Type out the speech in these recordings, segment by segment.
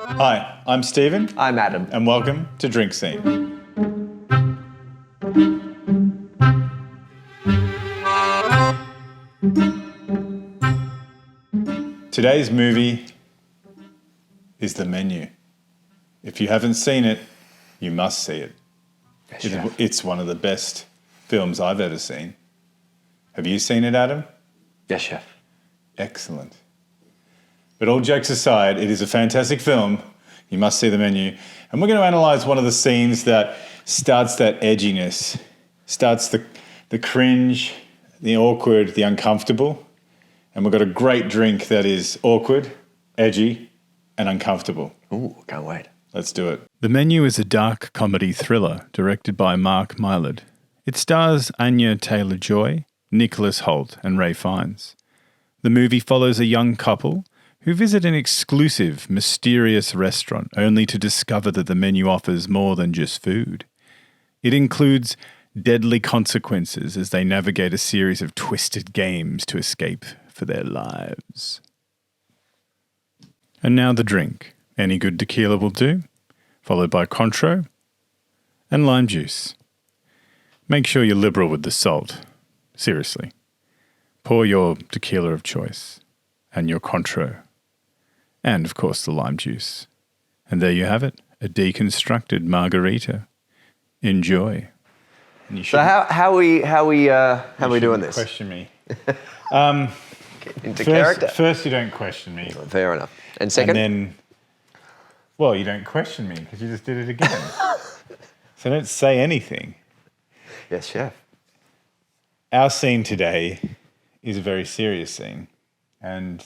Hi, I'm Stephen, I'm Adam. and welcome to Drink Scene. Today's movie is The Menu. If you haven't seen it, you must see it. It's one of the best films I've ever seen. Have you seen it, Adam? Yes, chef. Excellent. But all jokes aside, it is a fantastic film. You must see The Menu. And we're going to analyse one of the scenes that starts that edginess, starts the cringe, the awkward, the uncomfortable. And we've got a great drink that is awkward, edgy, and uncomfortable. Ooh, can't wait. Let's do it. The Menu is a dark comedy thriller directed by Mark Mylod. It stars Anya Taylor-Joy, Nicholas Hoult, and Ray Fiennes. The movie follows a young couple who visit an exclusive, mysterious restaurant only to discover that the menu offers more than just food. It includes deadly consequences as they navigate a series of twisted games to escape for their lives. And now the drink. Any good tequila will do, followed by Contro and lime juice. Make sure you're liberal with the salt. Seriously. Pour your tequila of choice and your Contro. And, of course, the lime juice. And there you have it, a deconstructed margarita. Enjoy. So how we doing this? Question me. Into character. First, you don't question me. Fair enough. And second? And then, well, you don't question me because you just did it again. So don't say anything. Yes, chef. Our scene today is a very serious scene and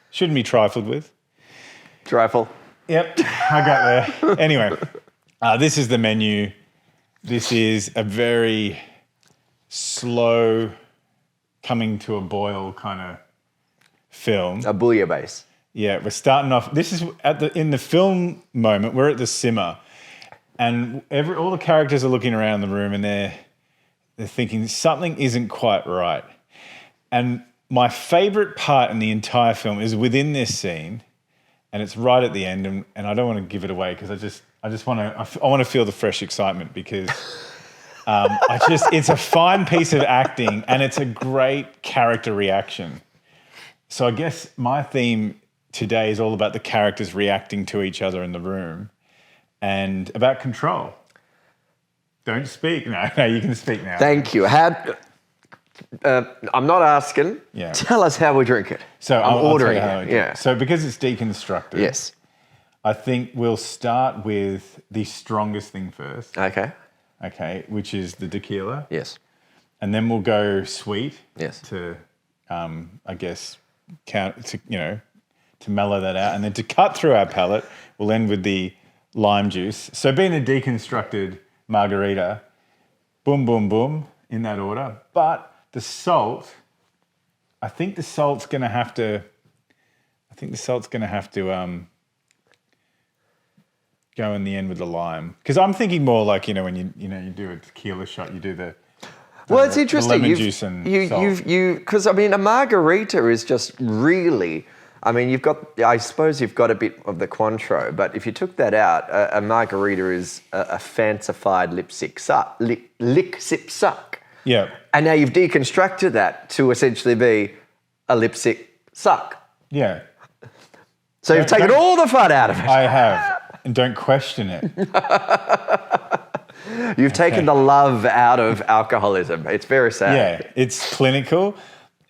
shouldn't be trifled with. Trifle. Yep, I got there. Anyway, this is The Menu. This is a very slow, coming to a boil kind of film. A bouillabaisse. Yeah, we're starting off. This is in the film moment. We're at the simmer, and all the characters are looking around the room, and they're thinking something isn't quite right. And my favourite part in the entire film is within this scene. And it's right at the end, and I don't want to give it away because I want to feel the fresh excitement because it's a fine piece of acting and it's a great character reaction. So I guess my theme today is all about the characters reacting to each other in the room and about control. Don't speak. No, you can speak now. Thank you. I'm not asking. Yeah. Tell us how we drink it. So I'm ordering I'll it. Yeah. So because it's deconstructed, Yes. I think we'll start with the strongest thing first. Okay. Okay, which is the tequila. Yes. And then we'll go sweet. Yes. To, I guess, to mellow that out. And then to cut through our palate, we'll end with the lime juice. So being a deconstructed margarita, boom, boom, boom, in that order. But the salt, I think the salt's going to have to go in the end with the lime. Because I'm thinking more like, when you do a tequila shot, you do the Well, it's interesting. lemon juice and salt. Because a margarita is just really, I suppose you've got a bit of the Cointreau, but if you took that out, a margarita is a fancified lick, sip, suck. Yeah. And now you've deconstructed that to essentially be a lip, sip, suck. Yeah. So you've taken all the fun out of it. I have. And don't question it. You've taken the love out of alcoholism. It's very sad. Yeah, it's clinical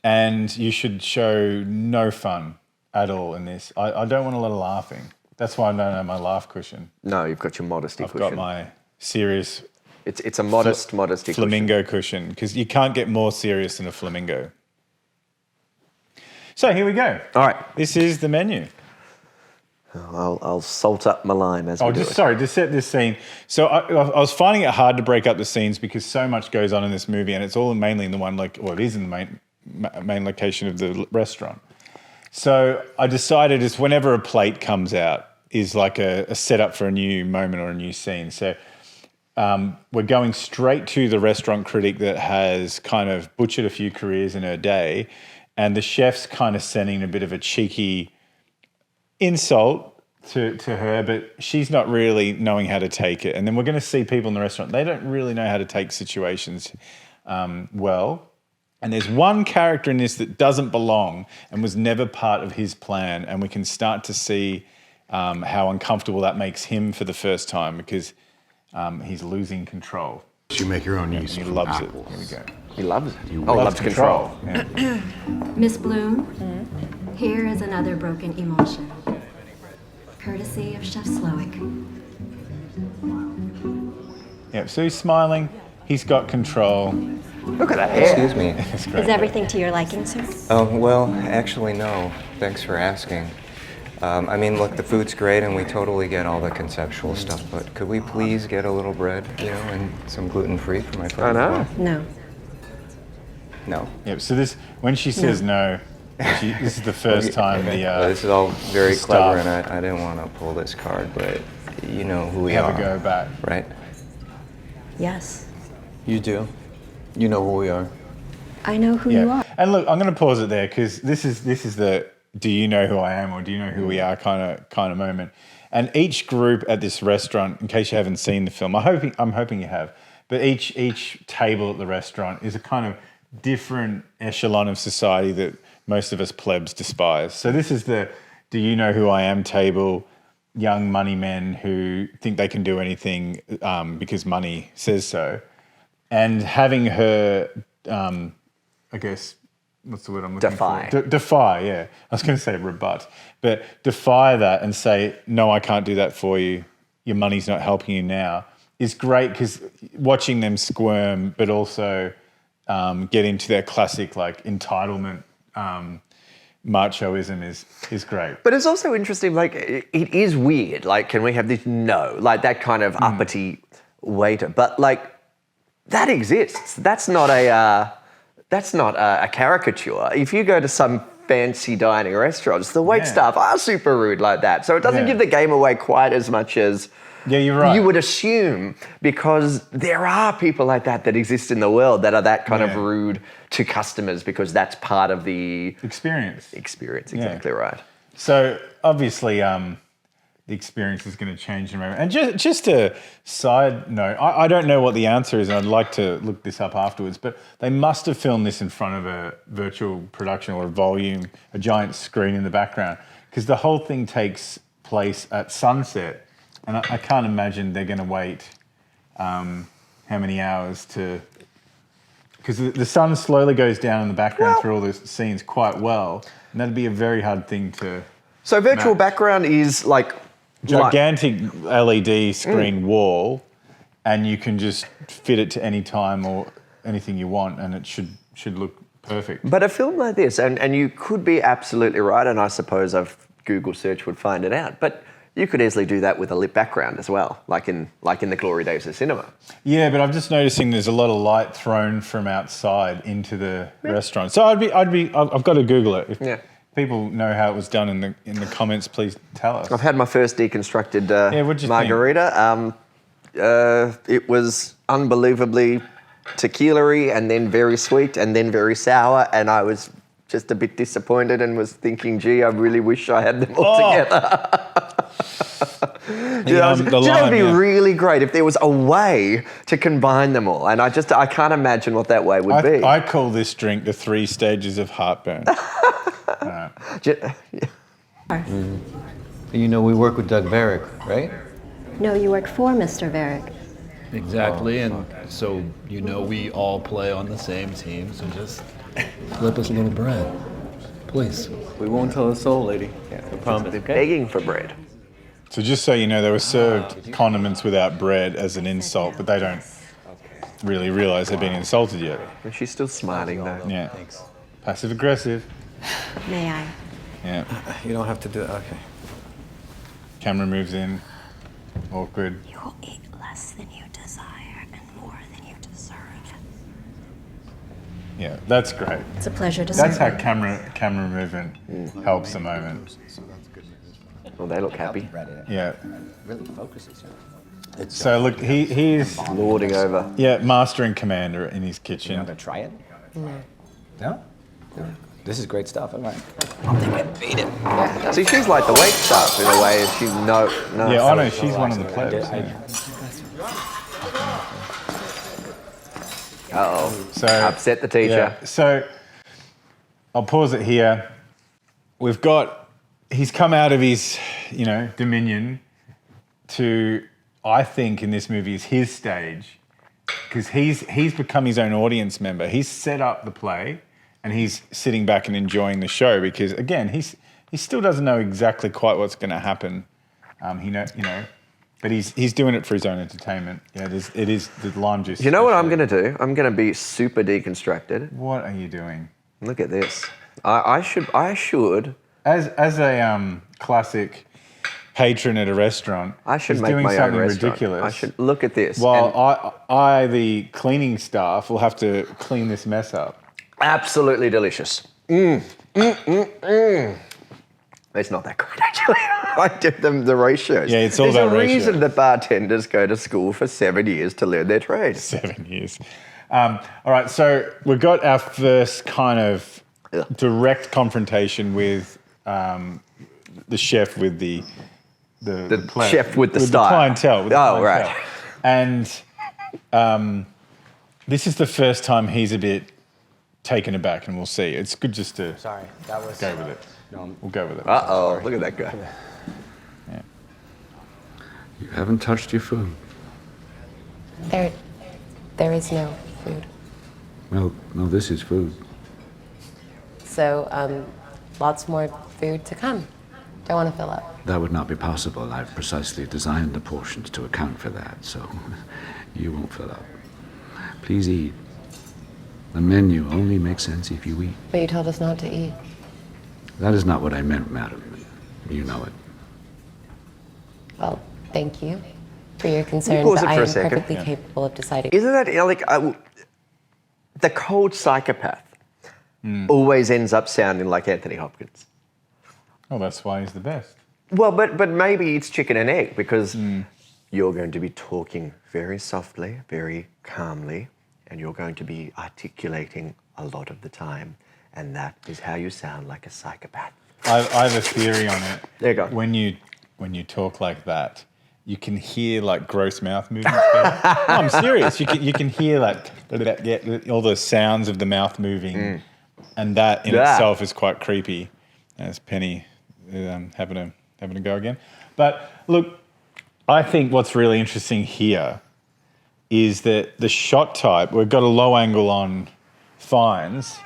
and you should show no fun at all in this. I don't want a lot of laughing. That's why I don't have my laugh cushion. No, you've got your modesty I've cushion. got my serious It's a modesty flamingo cushion because you can't get more serious than a flamingo. So here we go. All right. This is The Menu. I'll salt up my lime as we do it. To set this scene. So I was finding it hard to break up the scenes because so much goes on in this movie and it's all mainly in the one, it is in the main location of the restaurant. So I decided is whenever a plate comes out is like a setup for a new moment or a new scene. So we're going straight to the restaurant critic that has kind of butchered a few careers in her day, and the chef's kind of sending a bit of a cheeky insult to her, but she's not really knowing how to take it. And then we're going to see people in the restaurant. They don't really know how to take situations well. And there's one character in this that doesn't belong and was never part of his plan. And we can start to see how uncomfortable that makes him for the first time because he's losing control. You make your own yeast. He from loves apples. it. Here we go. He loves it. He loves control. Yeah. Miss Bloom, here is another broken emulsion, courtesy of Chef Slowick. Yeah, so he's smiling. He's got control. Look at that hair. Excuse me. It's great. Is everything to your liking, sir? Oh, well, actually, no. Thanks for asking. I mean, look, the food's great and we totally get all the conceptual stuff, but could we please get a little bread, and some gluten-free for my friend? I know. No. No. Yeah, so this, when she says no, this is the first time the Well, this is all very the clever, staff and I didn't want to pull this card, but you know who we have are, a go back. right? Yes. You do. You know who we are. I know who you are. And look, I'm going to pause it there because this is the do you know who I am or do you know who we are kind of moment. And each group at this restaurant, in case you haven't seen the film, I'm hoping you have, but each table at the restaurant is a kind of different echelon of society that most of us plebs despise. So this is the do you know who I am table, young money men who think they can do anything because money says so. And having her, I guess, what's the word I'm looking Defy. for? Defy, yeah. I was going to say rebut, but defy that and say, no, I can't do that for you. Your money's not helping you now is great because watching them squirm, but also get into their classic like entitlement machoism is great. But it's also interesting, like, it is weird. Like, can we have this? No. Like, that kind of uppity waiter. But, like, that exists. That's not a caricature. If you go to some fancy dining restaurants, the wait staff are super rude like that. So it doesn't give the game away quite as much as you're right. you would assume, because there are people like that exist in the world that are that kind of rude to customers because that's part of the experience. Exactly right. So obviously, the experience is going to change in a moment. And just a side note, I don't know what the answer is, and I'd like to look this up afterwards, but they must have filmed this in front of a virtual production or a giant screen in the background, because the whole thing takes place at sunset, and I can't imagine they're going to wait how many hours to... Because the sun slowly goes down in the background through all the scenes quite well, and that'd be a very hard thing to... So virtual match. background is like... Gigantic LED screen wall, and you can just fit it to any time or anything you want, and it should look perfect. But a film like this, and you could be absolutely right, and I suppose a Google search would find it out, but you could easily do that with a lit background as well, like in the glory days of cinema. Yeah, but I'm just noticing there's a lot of light thrown from outside into the restaurant. So I've got to Google it. If people know how it was done in the comments, please tell us. I've had my first deconstructed what'd you margarita. It was unbelievably tequila-y and then very sweet and then very sour, and I was just a bit disappointed and was thinking, gee, I really wish I had them all together. It would be really great if there was a way to combine them all, and I can't imagine what that way would be. I call this drink the 3 stages of heartburn. You know we work with Doug Varick, right? No, you work for Mr. Varick. Exactly, and so we all play on the same team, so just flip us a little bread, please. We won't tell a soul, lady. I promise. They're begging for bread. So just so you know, they were served condiments without bread as an insult, but they don't really realise they've been insulted yet. And she's still smiling though. Yeah. Passive aggressive. May I? Yeah. You don't have to do that. Okay. Camera moves in. Awkward. You will eat less than you desire and more than you deserve. Yeah, that's great. It's a pleasure to That's serve. how camera movement helps the moment. Well, they look happy. Yeah. Really focuses you. So look, he's Lording over. master and commander in his kitchen. You want to try it? No? This is great stuff. I'm like, See, she's like the wait staff in a way. She no. Yeah, I know, she's one of the plebs. Uh-oh. So Upset the teacher. Yeah. So I'll pause it here. He's come out of his, dominion to, I think in this movie is his stage, because he's become his own audience member. He's set up the play and he's sitting back and enjoying the show because, again, he still doesn't know exactly quite what's going to happen. But he's doing it for his own entertainment. It is the lime juice. You know what I'm going to do? I'm going to be super deconstructed. What are you doing? Look at this. I should. As a classic patron at a restaurant, I should he's make doing my own something restaurant. ridiculous. I should look at this. While I, the cleaning staff, will have to clean this mess up. Absolutely delicious. It's not that good, actually. I did them the ratios. Yeah, it's all There's about a ratio. reason that bartenders go to school for 7 years to learn their trade. 7 years. All right, so we've got our first kind of direct confrontation with the chef with the chef with the style. clientele. With the clientele. Right. And this is the first time he's a bit taken aback, and we'll see. It's good just to sorry, that was. go with it. We'll go with it. Uh-oh, look at that guy. Yeah. You haven't touched your food. There is no food. Well, no, this is food. So, lots more food to come. Don't want to fill up. That would not be possible. I've precisely designed the portions to account for that, so you won't fill up. Please eat. The menu only makes sense if you eat. But you told us not to eat. That is not what I meant, madam. You know it. Well, thank you for your concern, pause but it I for a am second? perfectly capable of deciding. Isn't that, the cold psychopath always ends up sounding like Anthony Hopkins. Oh, that's why he's the best. Well, but maybe it's chicken and egg because you're going to be talking very softly, very calmly, and you're going to be articulating a lot of the time. And that is how you sound like a psychopath. I have a theory on it. There you go. When you talk like that, you can hear like gross mouth movements. No, I'm serious. You can hear like all the sounds of the mouth moving, and that in itself is quite creepy. As Penny having a go again. But look, I think what's really interesting here is that the shot type. We've got a low angle on Fiennes.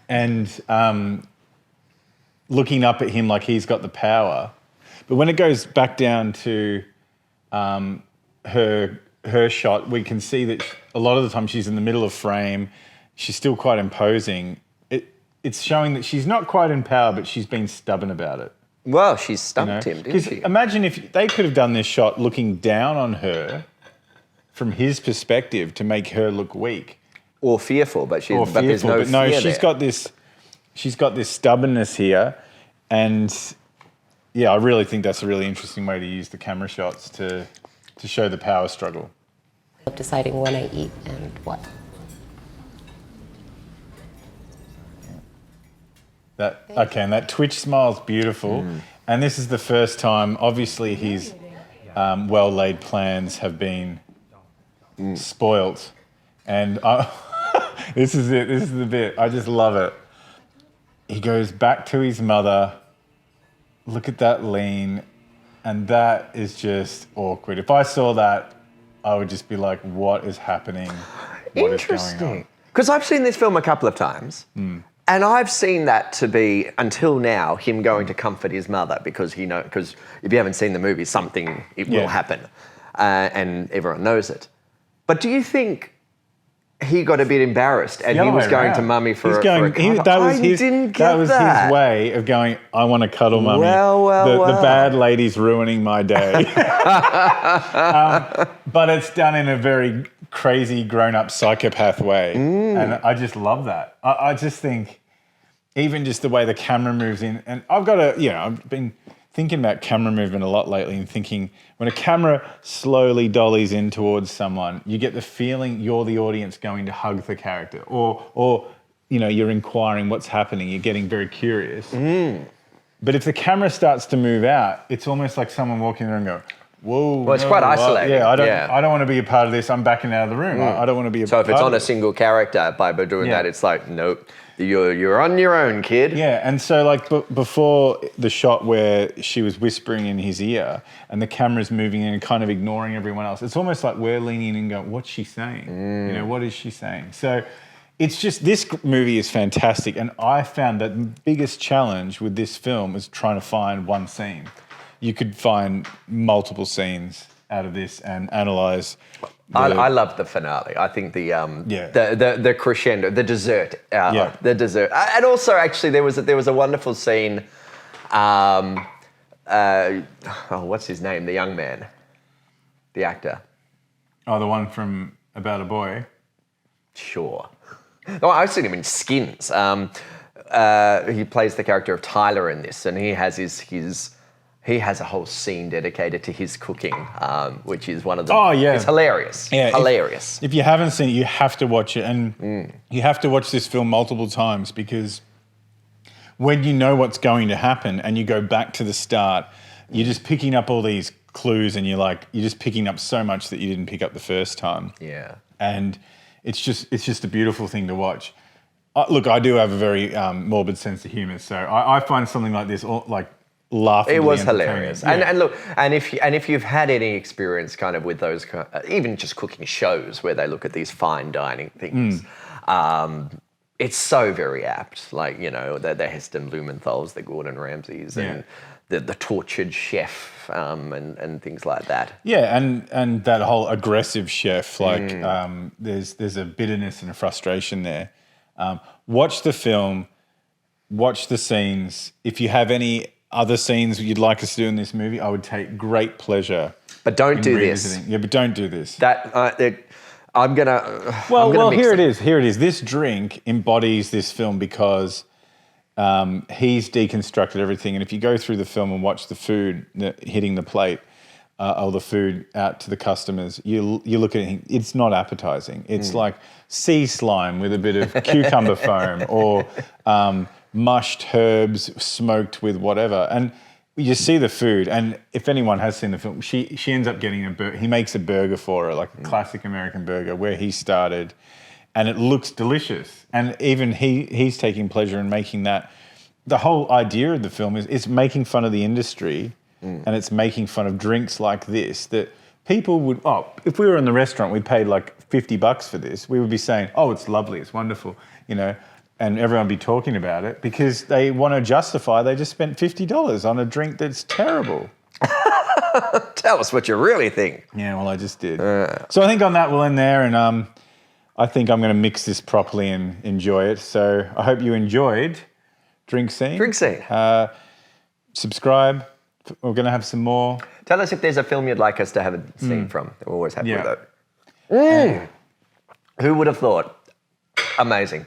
And looking up at him like he's got the power. But when it goes back down to her shot, we can see that a lot of the time she's in the middle of frame. She's still quite imposing. It's showing that she's not quite in power, but she's been stubborn about it. Well, she stumped him, didn't she? Imagine if they could have done this shot looking down on her from his perspective to make her look weak. Or fearful, but there's no but no, fear she's there. She's got this stubbornness here, and yeah, I really think that's a really interesting way to use the camera shots to show the power struggle. Of deciding when I eat and what. And that twitch smile's beautiful, and this is the first time. Obviously, his well-laid plans have been spoilt, and. This is it. This is the bit. I just love it. He goes back to his mother. Look at that lean. And that is just awkward. If I saw that, I would just be like, what is happening? What is going on? Interesting. Because I've seen this film a couple of times. And I've seen that to be, until now, him going to comfort his mother because because if you haven't seen the movie, something will happen. And everyone knows it. But do you think he got a bit embarrassed and he was going to mummy for a cuddle? That was his way of going, I want to cuddle mummy. The bad lady's ruining my day. But it's done in a very crazy, grown-up psychopath way. And I just love that. I just think even just the way the camera moves in, and I've been thinking about camera movement a lot lately and thinking when a camera slowly dollies in towards someone, you get the feeling you're the audience going to hug the character or you're inquiring what's happening. You're getting very curious. But if the camera starts to move out, it's almost like someone walking there and go, whoa. Well, it's quite isolating. Yeah, I don't want to be a part of this. I'm backing out of the room. I don't want to be a part of it. So if it's on a single character by doing that, it's like, nope, you're on your own, kid. Yeah, and so like before the shot where she was whispering in his ear and the camera's moving in and kind of ignoring everyone else, it's almost like we're leaning in and going, what's she saying? What is she saying? So it's just, this movie is fantastic, and I found that the biggest challenge with this film was trying to find one scene. You could find multiple scenes out of this and analyse. I love the finale. I think the crescendo, the dessert, the dessert, and also actually there was a wonderful scene. What's his name? The young man, the actor. Oh, the one from About a Boy. Sure. Oh, I've seen him in Skins. He plays the character of Tyler in this, and he has he has a whole scene dedicated to his cooking, which is one of the... Oh, yeah. It's hilarious. Yeah, hilarious. If you haven't seen it, you have to watch it. And you have to watch this film multiple times, because when you know what's going to happen and you go back to the start, you're just picking up all these clues, and you're just picking up so much that you didn't pick up the first time. Yeah. And it's just a beautiful thing to watch. Look, I do have a very morbid sense of humour, so I find something like this laughably It was entertaining. hilarious. Yeah. And look, and if you've had any experience kind of with those, even just cooking shows where they look at these fine dining things, it's so very apt. Like, the Heston Blumenthals, the Gordon Ramsays, and the tortured chef, and things like that. Yeah, and that whole aggressive chef, like there's a bitterness and a frustration there. Watch the film, watch the scenes. If you have any other scenes you'd like us to do in this movie, I would take great pleasure. But don't do this. Yeah, but don't do this. I'm gonna. Well, here it is. Here it is. This drink embodies this film because he's deconstructed everything. And if you go through the film and watch the food hitting the plate, or the food out to the customers, you look at it, it's not appetizing. It's like sea slime with a bit of cucumber foam, or mushed herbs smoked with whatever. And you see the food, and if anyone has seen the film, she ends up getting he makes a burger for her, like a classic American burger where he started, and it looks delicious. And even he's taking pleasure in making that. The whole idea of the film is it's making fun of the industry, and it's making fun of drinks like this that people would, if we were in the restaurant, we paid like $50 for this, we would be saying, oh, it's lovely, it's wonderful, and everyone would be talking about it because they want to justify they just spent $50 on a drink that's terrible. Tell us what you really think. Yeah, well, I just did. So I think on that we'll end there, and I think I'm going to mix this properly and enjoy it. So I hope you enjoyed Drink Scene. Drink Scene. Subscribe. We're going to have some more. Tell us if there's a film you'd like us to have a scene from. We're always happy with that. Who would have thought? Amazing.